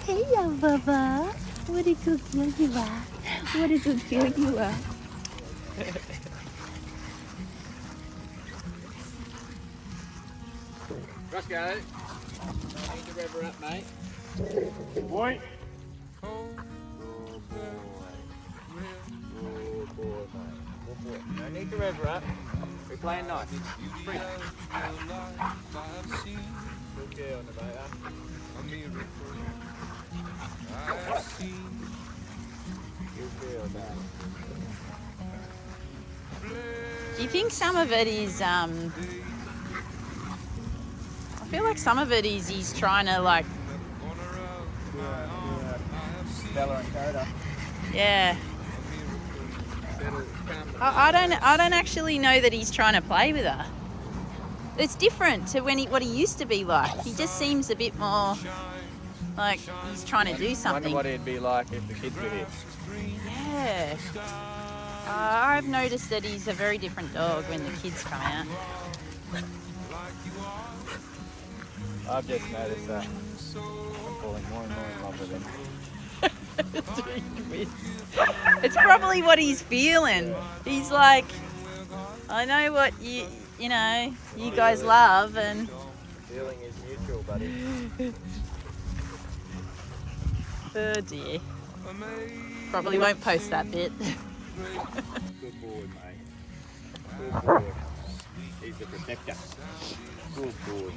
Hey, young Bubba. What a good girl you are. What a good girl you are. Roscoe, I need to rev her up, mate. Good boy. Good boy, mate. Good boy. No need to rev her up. We're playing nice. Free. Good girl, Nevaeh. Good girl, mate. Do you think some of it is, I feel like some of it is he's trying to like, Bella and Coda. yeah. Settle, calm them I don't actually know that he's trying to play with her. It's different to what he used to be like. He just seems a bit more like he's trying to do Wonder something. what it'd be like if the kids were here. Yeah. I've noticed that he's a very different dog when the kids come out. I've just noticed that I'm falling more and more in love with him. It's probably what he's feeling. He's like, I know what you guys love, and The feeling is mutual, buddy. oh dear. Probably won't post that bit. Good boy, mate. Good boy. He's the protector. Good boy.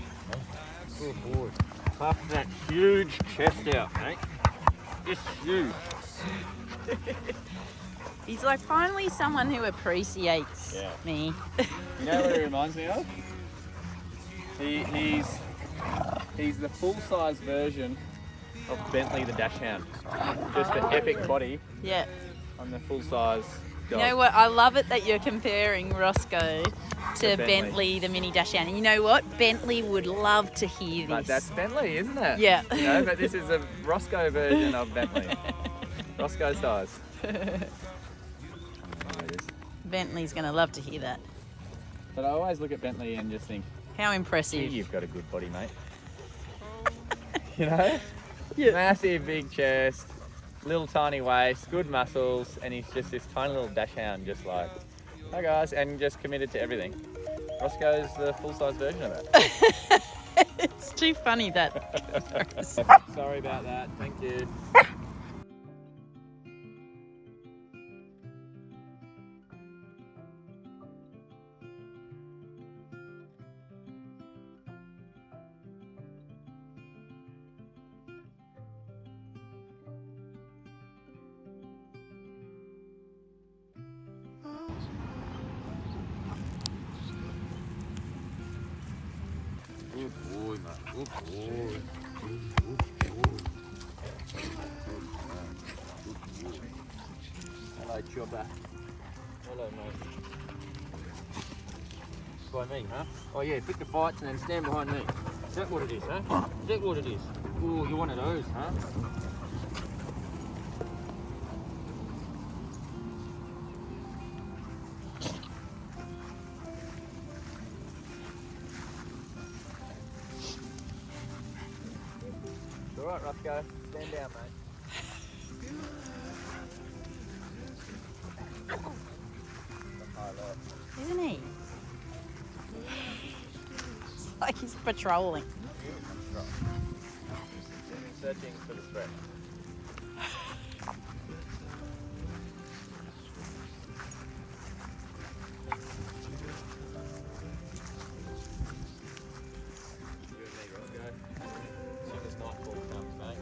Good boy. Puff that huge chest out, mate. Just huge. He's like finally someone who appreciates me. You know what he reminds me of? He's the full-size version of Bentley the Dachshund. Just an epic body Yeah. on the full-size You dog. know what? I love it that you're comparing Roscoe to Bentley. Bentley, the mini Dachshund. And you know what? Bentley would love to hear this. But that's Bentley, isn't it? Yeah. You know, but this is a Roscoe version of Bentley. Roscoe size. Bentley's going to love to hear that. But I always look at Bentley and just think, How gee, impressive. you've got a good body, mate. You know? Yeah. Massive big chest, little tiny waist, good muscles, and he's just this tiny little dachshund, just like, hi guys, and just committed to everything. Roscoe's the full-size version of that. It's too funny that. Sorry about that, thank you. Good boy, mate. Good boy. Hello, Chopper. Hello, mate. By me, huh? Oh yeah, pick the fights and then stand behind me. Is that what it is, huh? Is that what it is? Oh, you're one of those, huh? All right, Roscoe. Stand down, mate. Isn't he? It's like he's patrolling. Searching for the threat. You and me, Roscoe. As soon as nightfall comes, mate.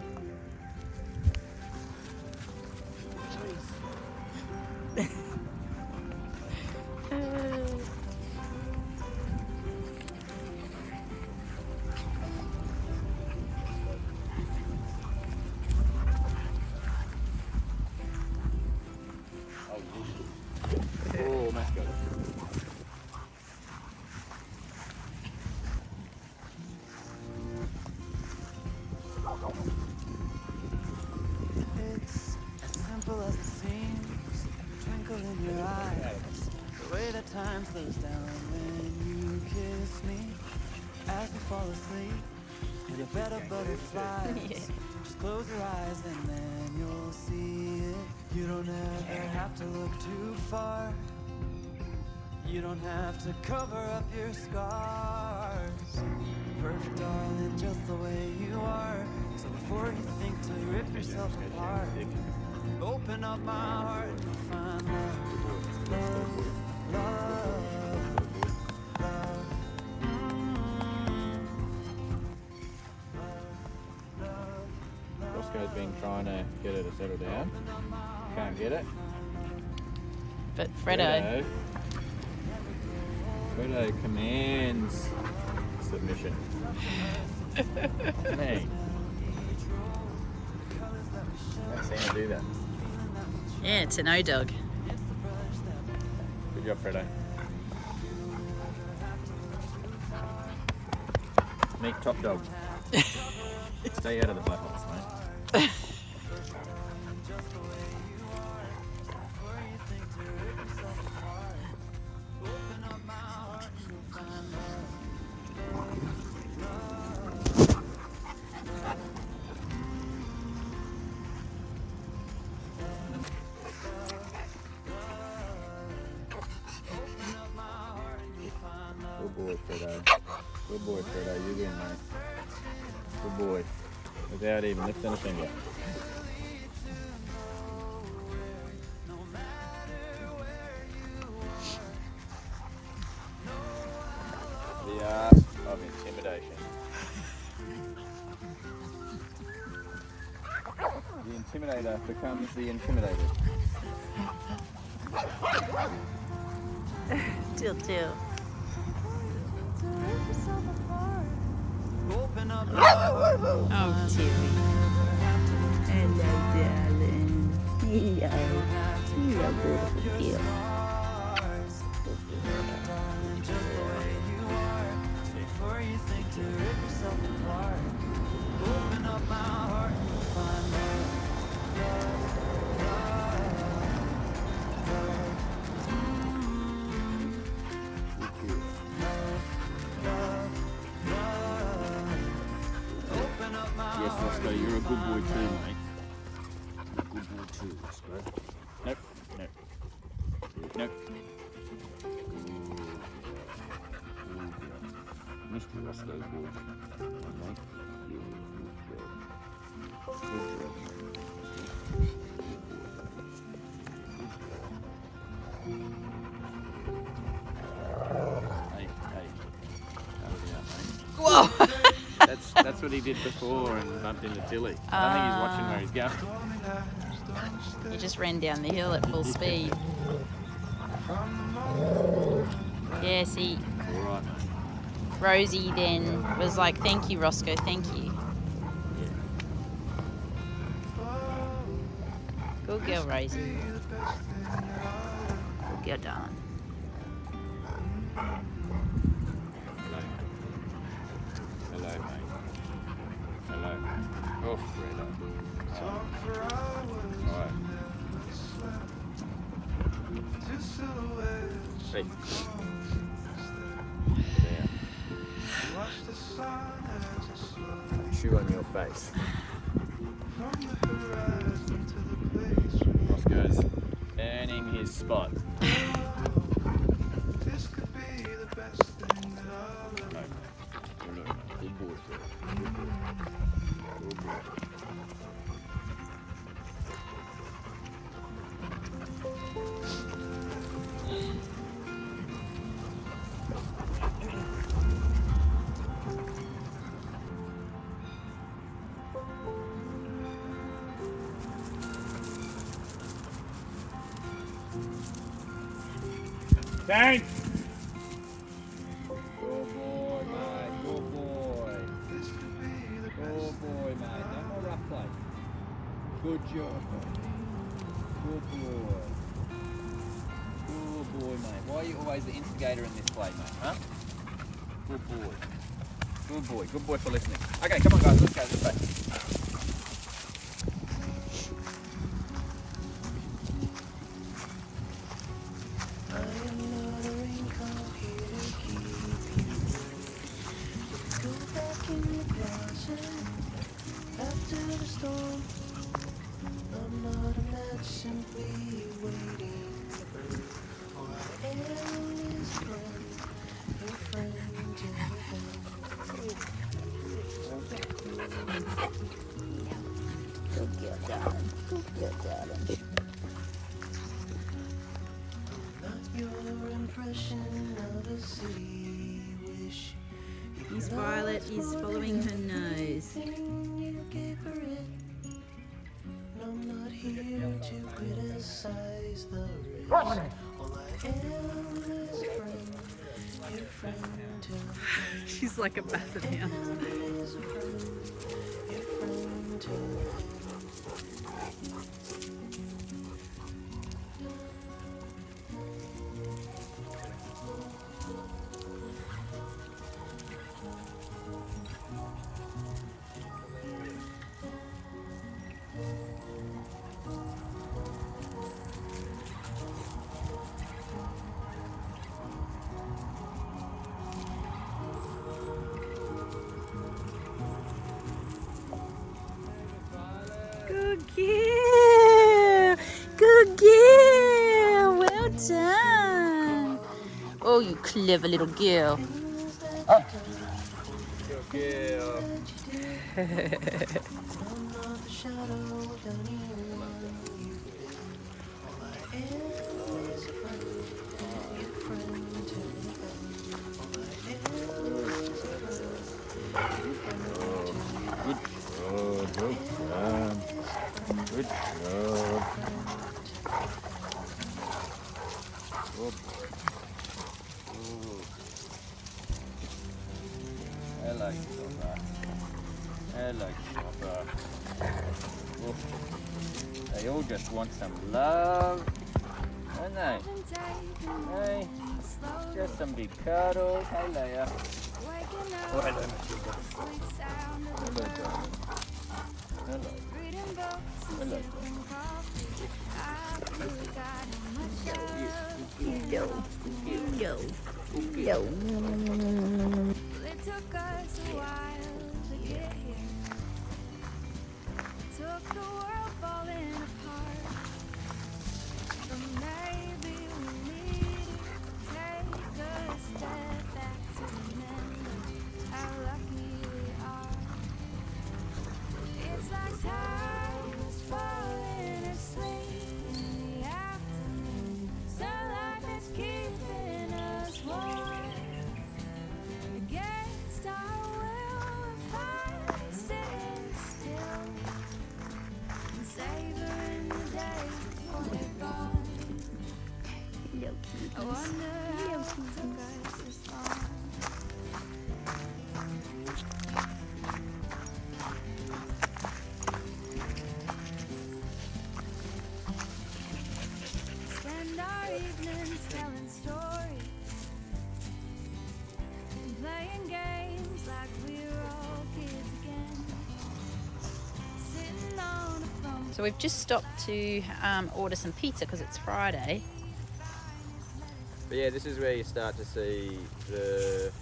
Oh, let's go. It's as simple as it seems, a twinkle in your eyes, the way that time slows down when you kiss me. As we fall asleep, and a bed of butterflies. Yeah. Just close your eyes and then you'll see it. You don't ever have to look too far. You don't have to cover up your scars. Perfect, darling, just the way you are. So before you think to rip yourself apart, open up my heart and you'll find love, love, love, love. Roscoe's been trying to get her to settle down. Can't get it. But Fredo, Fredo commands submission. Man. I've seen her do that. yeah, it's an O-dog. Good job, Fredo. Meet top dog. Stay out of the black box, mate. Good boy, Fredo. Good boy, Fredo. You win, mate. Good boy. Without even lifting a finger. The art of intimidation. The intimidator becomes the intimidated. Till. Open up Oh, Tilly. Hello, darling. Hello. Hello, beautiful deal. before you think to rip yourself apart. Open up my heart and you'll find Yes, Roscoe, you're a good boy too, mate. Good boy too, Roscoe. Nope, nope. Nope. Mr. Roscoe's boy. Mate, you're a good job. Good job. Hey, that was out, mate. Whoa! That's what he did before and bumped into Tilly. I think he's watching where he's going. He just ran down the hill at full speed. Yeah, see, All right, mate. Rosie then was like, thank you, Roscoe, thank you. Good girl, Rosie. Good girl, darling. Hello, mate. Hello. Oh, Fredo. Alright. Hey. Down. Chew on your face. Roscoe's earning his spot. Good boy, Fredo. Good boy. Good boy. Thanks. Good boy, mate. Good boy. Good boy, mate. No more rough play. Good job. Good boy. Good boy, mate. Why are you always the instigator in this play, mate? Huh? Good boy. Good boy. Good boy for listening. Okay, come on, guys. Let's go this way. Go back in the past. After the storm, I'm not a match, simply waiting to burn. All I am is a friend, your friend till the end. Good girl, darling. Good girl, darling. Not your impression of a city wish. Miss Violet is following her nose. You gave her it. I'm not here to criticize the risk. All I am is a friend, your friend till the end. She's like a basset hound. Is a friend, your friend till the end. Good girl. Good girl. Well done. Oh, you clever little girl. Good girl. I'm not the shadow of anyone you've been. All I am is a friend, your friend till the end. All I am is a friend, your friend till the end. Good job. Good job. Good. Ooh. Hello, Chopper. Hello, Chopper. Oof. They all just want some love, don't they? Hey, just some big cuddles. Hey, Leia. Oh, hello, Matilda. Hello, darling. Hello. Hello. It took us a while to get here. It took the world falling apart. But maybe we needed to take a step back to remember how lucky we are. It's like time is falling asleep in the afternoon. Sunlight is keeping us warm. Against our will, we're finally sitting still and savoring the day before they're gone. I wonder how it took us this long. Spend our evenings telling stories and playing games like we're all kids again. Sitting on a phone. So we've just stopped to order some pizza because it's Friday. But yeah, this is where you start to see the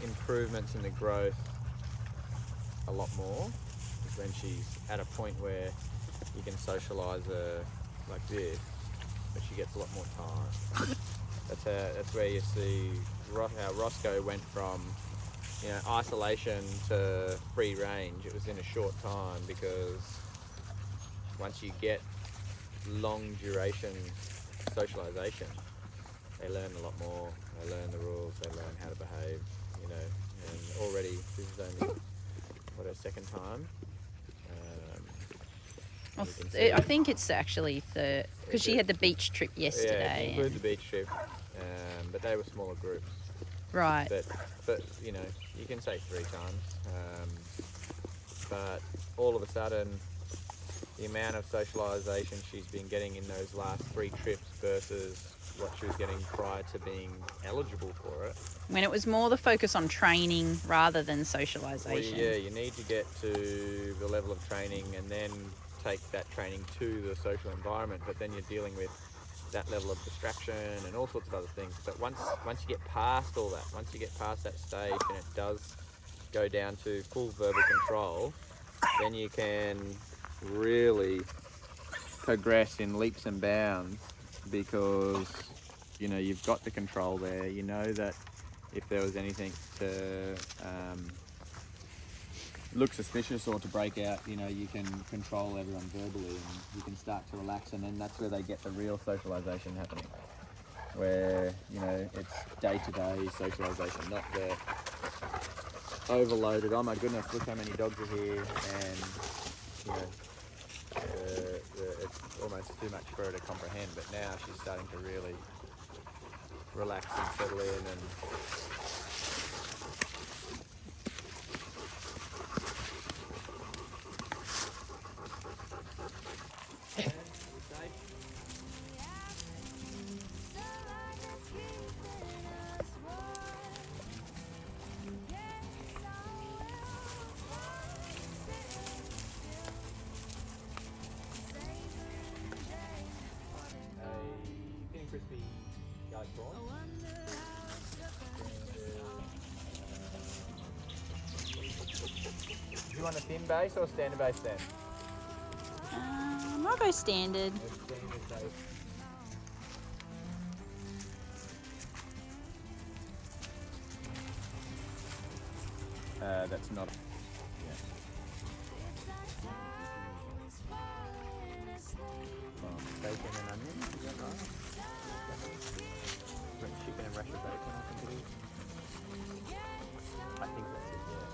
improvements in the growth a lot more. Is when she's at a point where you can socialise her like this, but she gets a lot more time. That's where you see how Roscoe went from isolation to free range. It was in a short time, because once you get long duration socialization, they learn a lot more. They learn the rules, they learn how to behave, and already this is only her second time. I think it's actually because she had the beach trip yesterday. Yeah, include the beach trip, but they were smaller groups. Right. But you can say 3 times. But all of a sudden, the amount of socialisation she's been getting in those last 3 trips versus what she was getting prior to being eligible for it. When it was more the focus on training rather than socialisation. Well, yeah, you need to get to the level of training and then take that training to the social environment, but then you're dealing with that level of distraction and all sorts of other things. But once you get past all that, once you get past that stage and it does go down to full verbal control, then you can really progress in leaps and bounds, because you know you've got the control there. You know that if there was anything to look suspicious or to break out, you know, you can control everyone verbally and you can start to relax, and then that's where they get the real socialization happening, where, you know, it's day-to-day socialization, not the overloaded, oh my goodness, look how many dogs are here, and, you know, it's almost too much for her to comprehend. But now she's starting to really relax and settle in, and thin crispy garlic prawn. Do you want a thin base or a standard base then? I'll go standard. Standard base. That's not. Yeah. Bacon and onion, is that right? Chicken and rasher bacon, I think it is. I think that's it, yeah.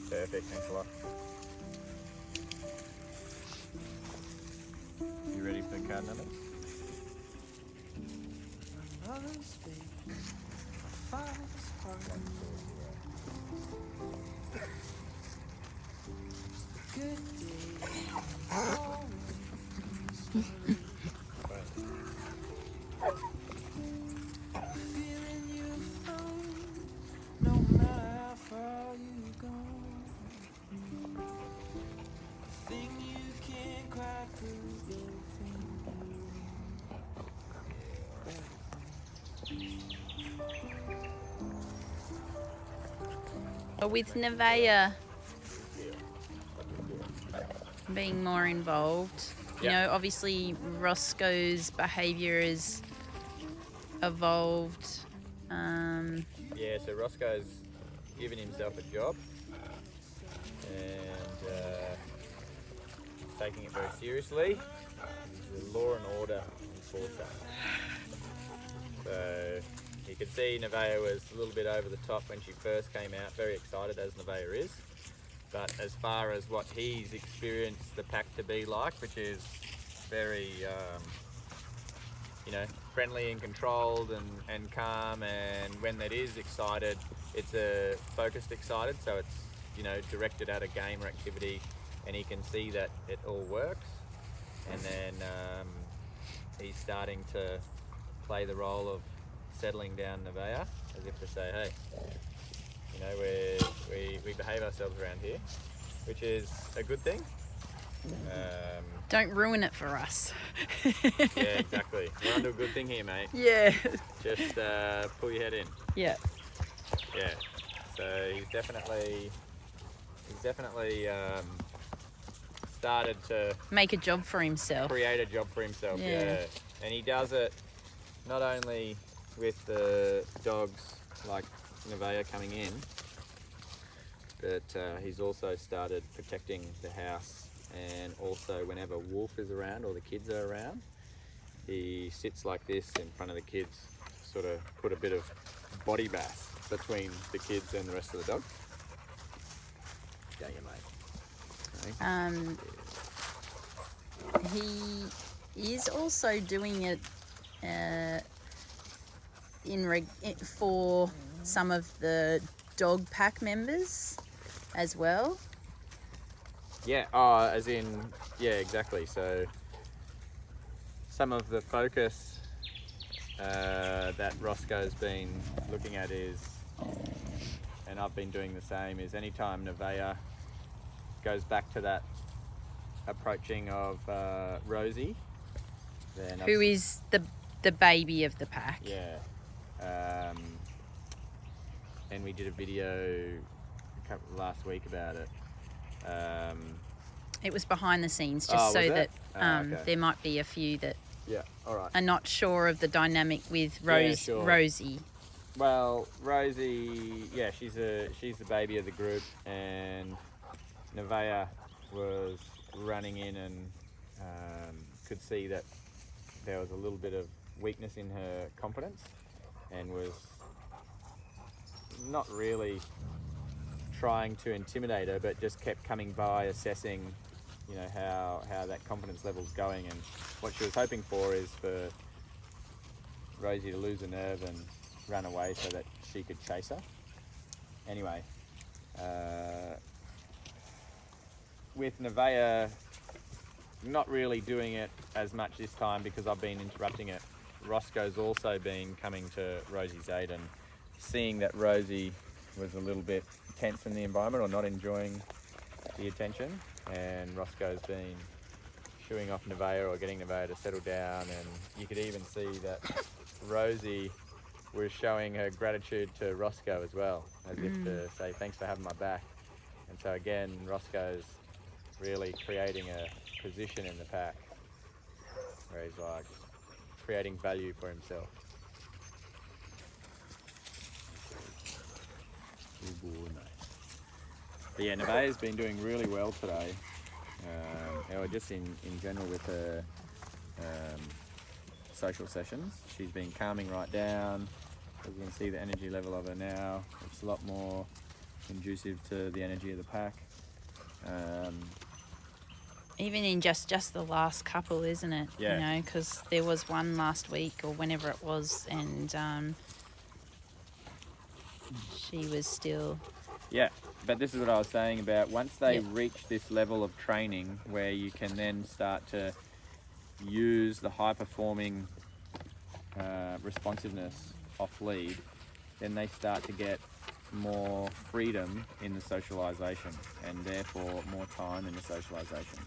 Perfect, thanks a lot. You ready for the card numbers? Others fake, fights hard. Good day. Feeling you found, no matter how far you go. Thing you can't quite prove, the thing With Nevaeh being more involved, you Yeah. know, obviously Roscoe's behaviour has evolved. Yeah, so Roscoe's given himself a job and he's taking it very seriously. He's a law and order enforcer. So you could see Nevaeh was a little bit over the top when she first came out, very excited as Nevaeh is. But as far as what he's experienced the pack to be like, which is very, you know, friendly and controlled and calm, and when that is excited, it's a focused excited, so it's, you know, directed at a game or activity, and he can see that it all works. And then he's starting to play the role of settling down Nevaeh, as if to say, hey, you know, we behave ourselves around here, which is a good thing. Don't ruin it for us. Yeah, exactly. We're onto a good thing here, mate. Yeah. Just pull your head in. Yeah. Yeah. So he's definitely started to Make a job for himself. create a job for himself. Yeah. Yeah. And he does it not only with the dogs like Nevaeh coming in, but he's also started protecting the house, and also whenever Wolf is around or the kids are around, he sits like this in front of the kids, sort of put a bit of body bath between the kids and the rest of the dogs. Don't you, mate? Okay. he is also doing it for some of the dog pack members as well. Yeah, as in, yeah, exactly. So some of the focus that Roscoe's been looking at is, and I've been doing the same, is anytime Nevaeh goes back to that approaching of Rosie, then Who is the baby of the pack. Yeah. And we did a video last week about it. It was behind the scenes, just so that okay. there might be a few that Yeah, all right. are not sure of the dynamic with Sure. Rosie. Well, Rosie, yeah, she's the baby of the group, and Nevaeh was running in and could see that there was a little bit of weakness in her confidence, and was not really trying to intimidate her, but just kept coming by, assessing, you know, how that confidence level's going. And what she was hoping for is for Rosie to lose a nerve and run away so that she could chase her. Anyway, with Nevaeh not really doing it as much this time because I've been interrupting it, Roscoe's also been coming to Rosie's aid and seeing that Rosie was a little bit tense in the environment or not enjoying the attention, and Roscoe's been shooing off Nevaeh or getting Nevaeh to settle down, and you could even see that Rosie was showing her gratitude to Roscoe as well, as if to say thanks for having my back. And so again, Roscoe's really creating a position in the pack where he's like creating value for himself. But yeah, Nevaeh's been doing really well today. Or just in general with her social sessions. She's been calming right down. As you can see the energy level of her now. It's a lot more conducive to the energy of the pack. Even in just the last couple, isn't it? Yeah. You know, because there was one last week or whenever it was, and she was still... Yeah, but this is what I was saying about once they Yep. reach this level of training where you can then start to use the high-performing responsiveness off lead, then they start to get more freedom in the socialization and therefore more time in the socialization.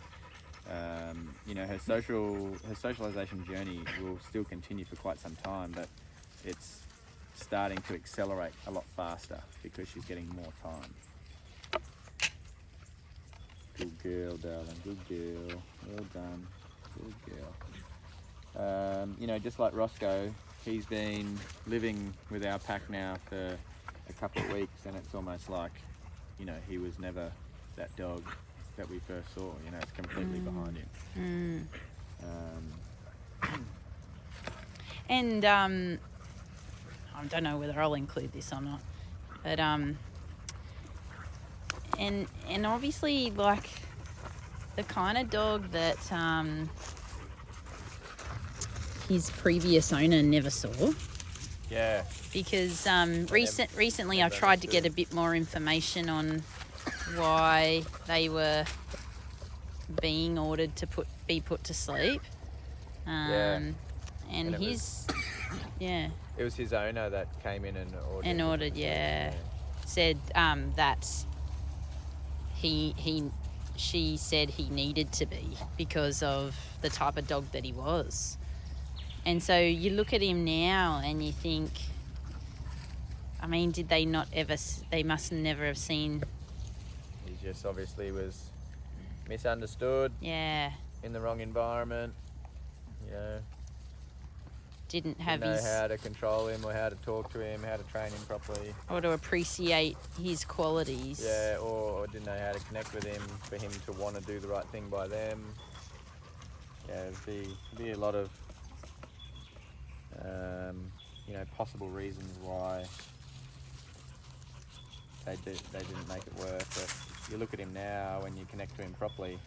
You know, her socialization journey will still continue for quite some time, but it's starting to accelerate a lot faster because she's getting more time. Good girl, darling. Good girl. Well done. Good girl. You know, just like Roscoe, he's been living with our pack now for a couple of weeks, and it's almost like, you know, he was never that dog that we first saw. You know, it's completely behind him. And I don't know whether I'll include this or not, but and obviously, like, the kind of dog that his previous owner never saw. Yeah. Because recently I tried to get a bit more information on why they were being ordered to be put to sleep. And his, yeah. It was his owner that came in and ordered. Said that she said he needed to be because of the type of dog that he was. And so you look at him now and you think, I mean, did they not ever, they must never have seen. He just obviously was misunderstood. Yeah. In the wrong environment, you know. Didn't have know how to control him or how to talk to him, how to train him properly. Or to appreciate his qualities. Yeah, or didn't know how to connect with him for him to want to do the right thing by them. Yeah, it'd be a lot of, you know, possible reasons why they didn't make it work. But you look at him now, when you connect to him properly,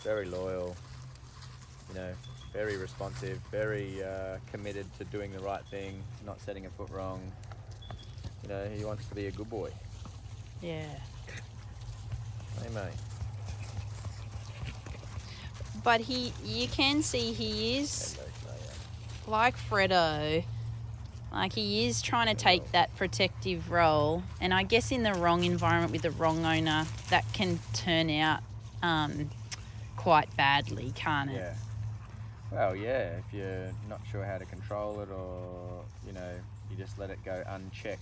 very loyal, you know, very responsive, very committed to doing the right thing, not setting a foot wrong. You know, he wants to be a good boy. Yeah. Hey, mate. But you can see he is, Hello, Nevaeh. like Fredo, like he is trying to take that protective role. And I guess in the wrong environment with the wrong owner, that can turn out quite badly, can't it? Yeah. Well, yeah, if you're not sure how to control it, or, you know, you just let it go unchecked.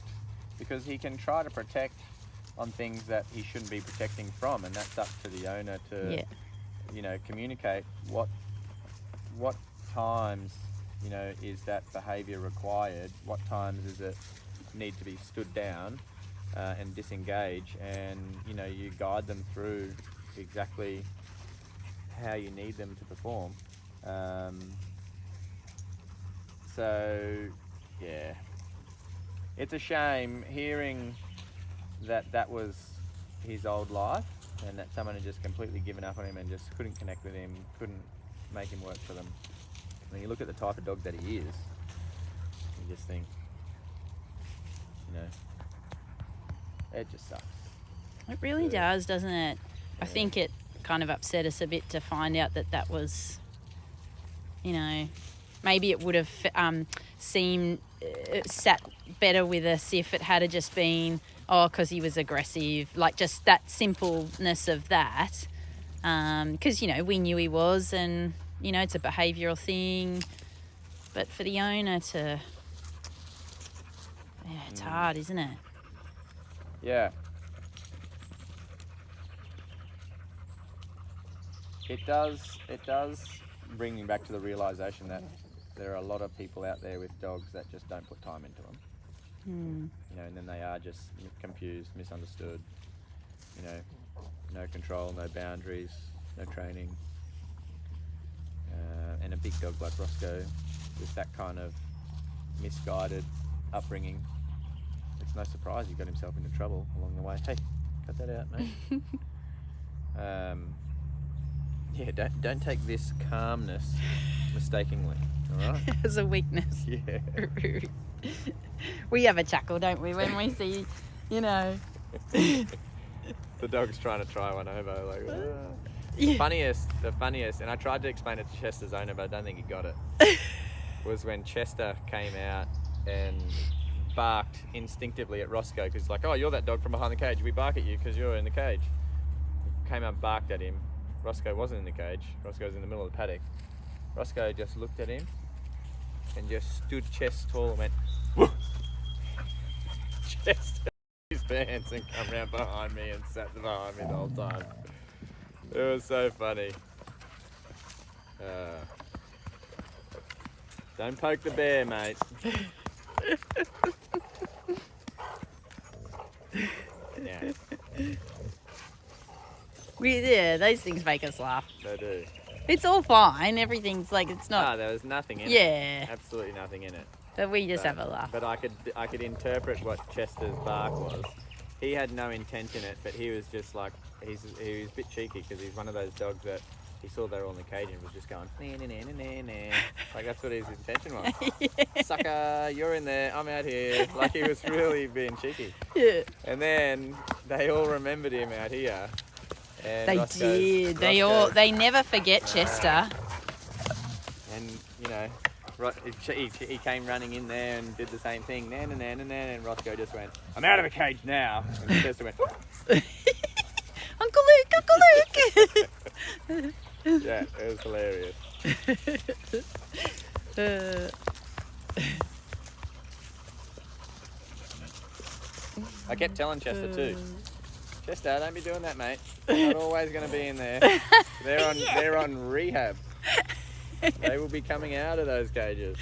Because he can try to protect on things that he shouldn't be protecting from, and that's up to the owner to, Yeah. you know, communicate what times, you know, is that behaviour required, what times is it need to be stood down and disengage, and, you know, you guide them through exactly how you need them to perform. So, yeah, it's a shame hearing that was his old life, and that someone had just completely given up on him and just couldn't connect with him, couldn't make him work for them. When you look at the type of dog that he is, you just think, you know, it just sucks. It really Yeah. does, doesn't it? I think it kind of upset us a bit to find out that was, you know, maybe it would have sat better with us if it had just been, because he was aggressive, like just that simpleness of that. Because, you know, we knew he was, and, you know, it's a behavioural thing. But for the owner to, yeah, it's hard, isn't it? Yeah. It does bring me back to the realisation that there are a lot of people out there with dogs that just don't put time into them. You know, and then they are just confused, misunderstood, you know, no control, no boundaries, no training. And a big dog like Roscoe with that kind of misguided upbringing, it's no surprise he got himself into trouble along the way. Hey, cut that out, mate. Yeah, don't take this calmness mistakenly, all right? As a weakness. Yeah. We have a chuckle, don't we, when we see, you know. The dog's trying to try one over, like, "Ah." The funniest, and I tried to explain it to Chester's owner, but I don't think he got it, was when Chester came out and barked instinctively at Roscoe, because like, oh, you're that dog from behind the cage. We bark at you because you're in the cage. Came out and barked at him. Roscoe wasn't in the cage. Roscoe was in the middle of the paddock. Roscoe just looked at him and just stood chest tall and went, whoa. Chest his pants and come round behind me and sat behind me the whole time. It was so funny. Don't poke the bear, mate. Yeah, Yeah, those things make us laugh. they do. It's all fine. Everything's like, it's Ah, not. there was nothing in it. Yeah, Absolutely nothing in it. but we just have a laugh. But I could interpret what Chester's bark was. He had no intent in it, but he was just like, he was a bit cheeky, because he's one of those dogs that he saw they were all in the cage and was just going, nah, nah, nah, nah, nah. Like that's what his intention was. Yeah. Sucker, you're in there, I'm out here. Like he was really being cheeky. Yeah. And then they all remembered him out here. And They did. They never forget Chester. And, you know, he came running in there and did the same thing. And Roscoe just went, I'm out of the cage now. And Chester went, Uncle Luke. yeah, it was hilarious. I kept telling Chester too, Chester, don't be doing that, mate. They're not always going to be in there. They're on rehab. They will be coming out of those cages.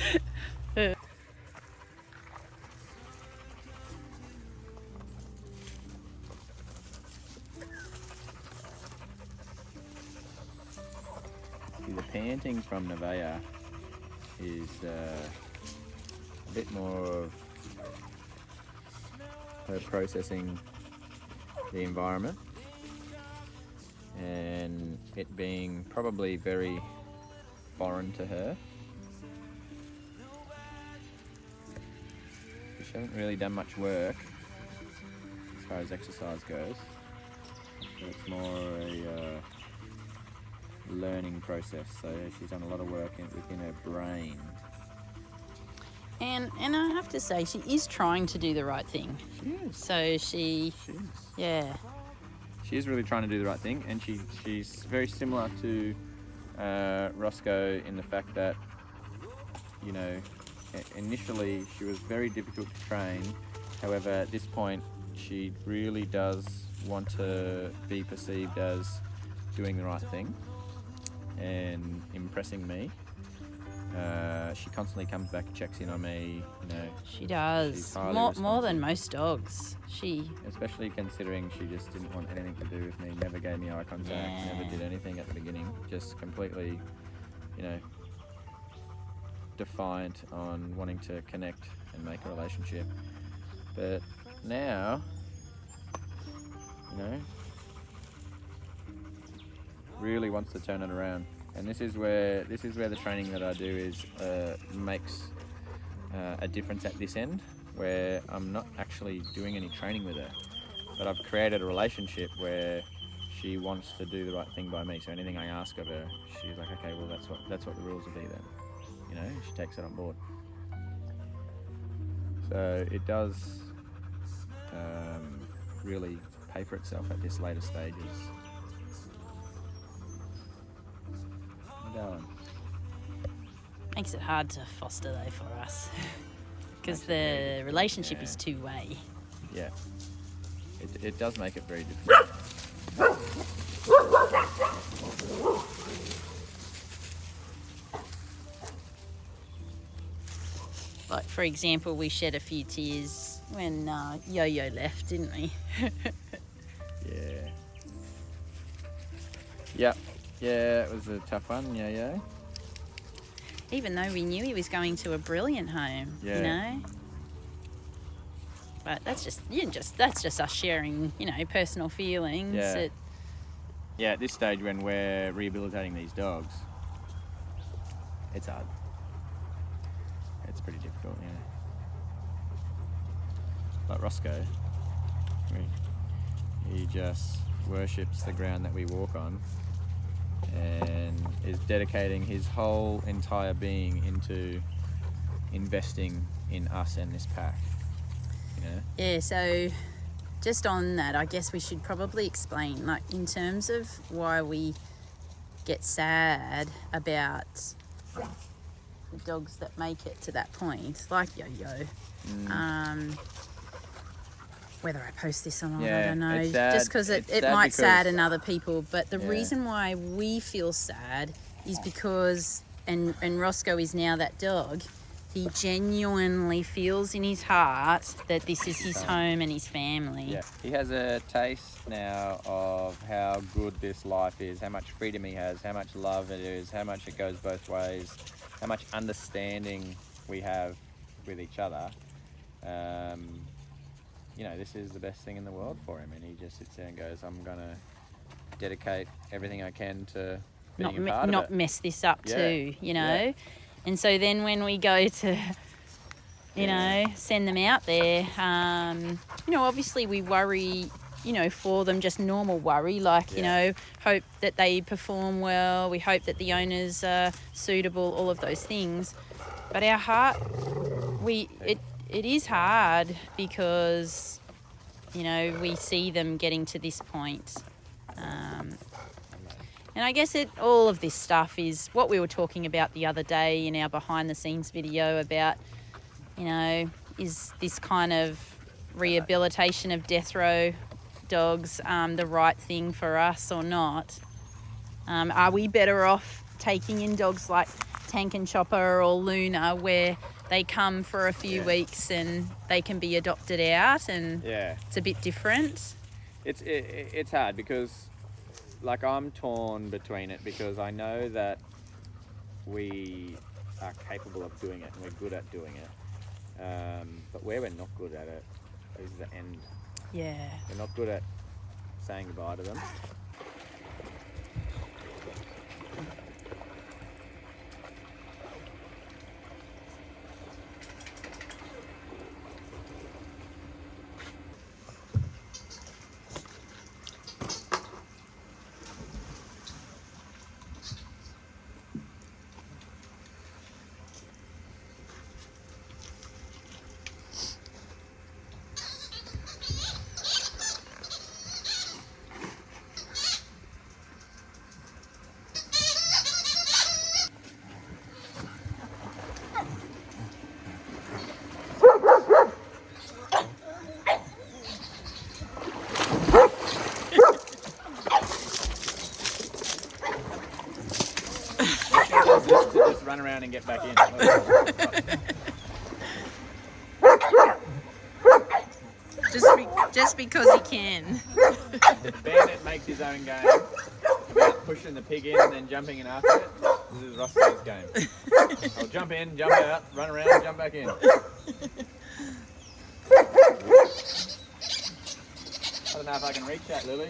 See, the panting from Nevaeh is a bit more of her processing the environment and it being probably very foreign to her. She hasn't really done much work as far as exercise goes. So it's more a learning process. So she's done a lot of work within her brain. And I have to say, she is trying to do the right thing. She is. So She is. yeah. She is really trying to do the right thing, and she's very similar to Roscoe in the fact that, you know, initially she was very difficult to train. However, at this point, she really does want to be perceived as doing the right thing and impressing me. She constantly comes back and checks in on me, you know. She does. She's highly More than responsive. most dogs. Especially considering she just didn't want anything to do with me, never gave me eye contact, Yeah. never did anything at the beginning, just completely, you know, defiant on wanting to connect and make a relationship. But now, you know, really wants to turn it around. And this is where the training that I do is makes a difference at this end, where I'm not actually doing any training with her, but I've created a relationship where she wants to do the right thing by me. So anything I ask of her, she's like, okay, well that's what the rules will be then. You know, she takes it on board. So it does really pay for itself at this later stages. Going. Makes it hard to foster though for us. Because the relationship is two-way. Yeah. It does make it very difficult. Like, for example, we shed a few tears when Yo-Yo left, didn't we? Yeah. Yep. Yeah, it was a tough one. Yeah. Even though we knew he was going to a brilliant home, Yeah. you know? But that's just us sharing, you know, personal feelings. Yeah. Yeah, at this stage when we're rehabilitating these dogs, it's hard. It's pretty difficult, yeah. Like Roscoe, he just worships the ground that we walk on and is dedicating his whole entire being into investing in us and this pack, you know? Yeah, so just on that, I guess we should probably explain, like, in terms of why we get sad about the dogs that make it to that point, like Yo-Yo. Whether I post this or not, I Yeah, don't know. it's sad. Just because It's it sad might because- sadden other people. But the Yeah. reason why we feel sad is because, and Roscoe is now that dog, he genuinely feels in his heart that this is his home and his family. Yeah, he has a taste now of how good this life is, how much freedom he has, how much love it is, how much it goes both ways, how much understanding we have with each other. You know, this is the best thing in the world for him, and he just sits there and goes, I'm going to dedicate everything I can to being a part of not it. mess this up Yeah. too, you know. Yeah. And so then when we go to, you know, send them out there, you know, obviously we worry, you know, for them, just normal worry, like, you know, hope that they perform well, we hope that the owners are suitable, all of those things. But our heart, it is hard because, you know, we see them getting to this point. And I guess all of this stuff is what we were talking about the other day in our behind the scenes video about, you know, is this kind of rehabilitation of death row dogs the right thing for us or not? Are we better off taking in dogs like Tank and Chopper or Luna, where they come for a few weeks and they can be adopted out, and it's a bit different? It's hard because, like, I'm torn between it because I know that we are capable of doing it and we're good at doing it. But where we're not good at it is the end. Yeah. We're not good at saying goodbye to them. around and get back in. Just because he can. Bandit makes his own game about pushing the pig in and then jumping in after it. This is Roscoe's game. I'll jump in, jump out, run around, jump back in. I don't know if I can reach that, Lily.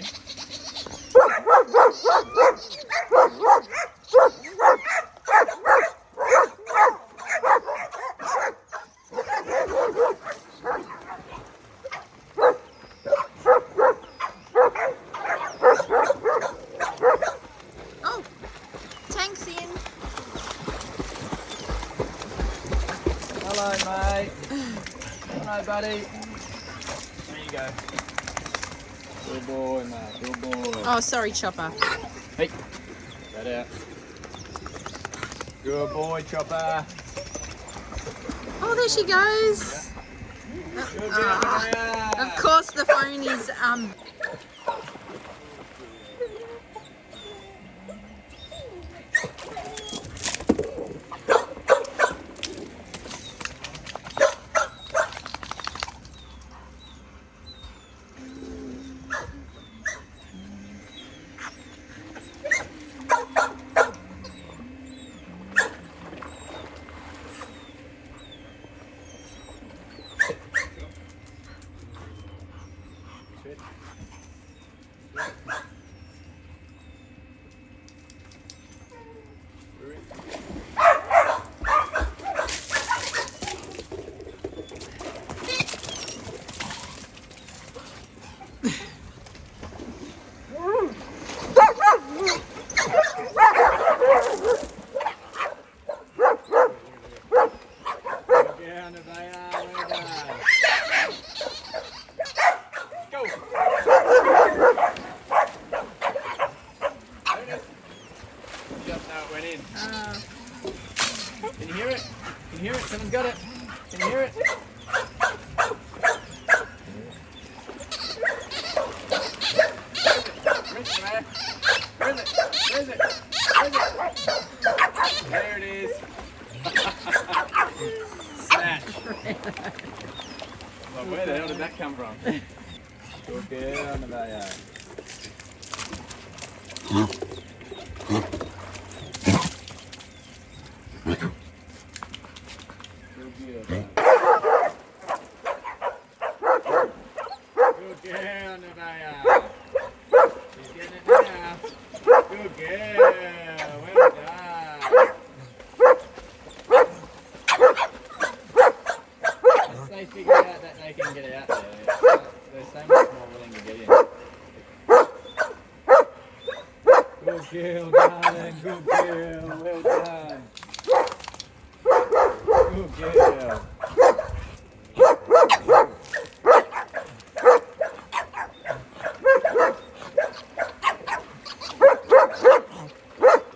Oh, Tank's in. Hello, mate. Hello, buddy. There you go. Good boy, mate. Good boy. Oh, sorry, Chopper. Hey, that out. Good boy, Chopper. Oh, there she goes. Good girl, Nevaeh. Of course, the phone is Yeah, Nevaeh, well done. Go. There it is. Just now it went in. Can you hear it? Can you hear it? Someone's got it. Can you hear it? Where is it, Nevaeh? Where is it? Where is it? Where is it? There it is. Snatch. Well, where the hell did that come from? Good girl, Nevaeh. Good girl. Good girl, Nevaeh. She's getting it now. Good girl. Well done. Once they figure out that they can get out there, they're so much more willing to get in. Good girl, darling. Good girl. Well done. Good girl.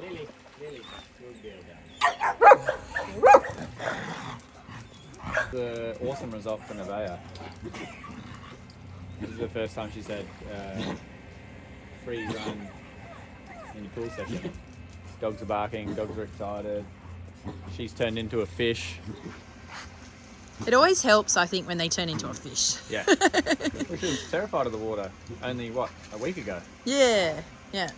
Lily. Good girl, darling. The awesome result for Nevaeh. This is the first time she's had free run in the pool session. Dogs are barking, dogs are excited. She's turned into a fish. It always helps, I think, when they turn into a fish. Yeah. She was terrified of the water only, what, a week ago? Yeah, yeah.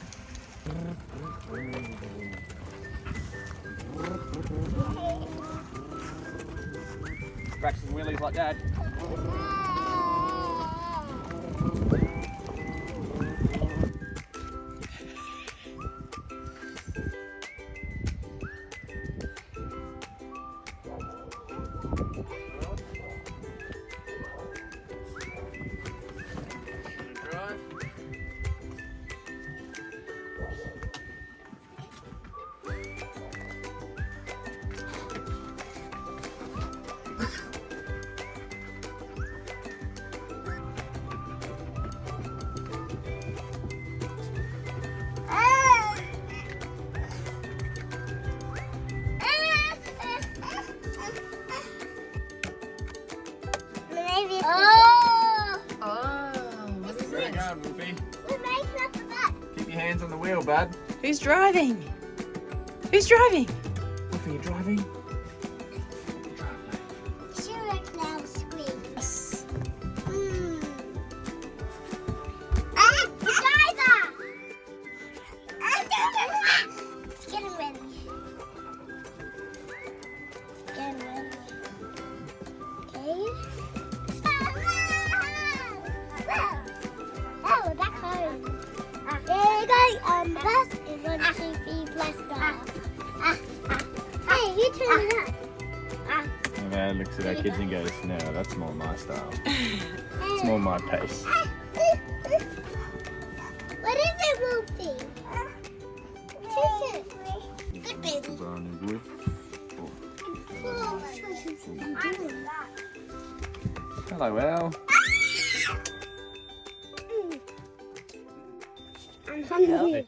Practicing wheelies like that. Very good, Wolfie. Keep your hands on the wheel, bud. Who's driving? Who's driving? safe? Are you driving? Sure, now scream. Yes. Ah, driver! It's getting ready. Getting ready. Okay. Oh, we're back home. There you go. Bus is 1, 2, 3 plus dog. Hey, you turn it up. Nevaeh looks at our kids and goes, no, that's more my style. It's more my pace. What is it, Wolfie? What is it? Good baby. Hello, Al. I'm hungry.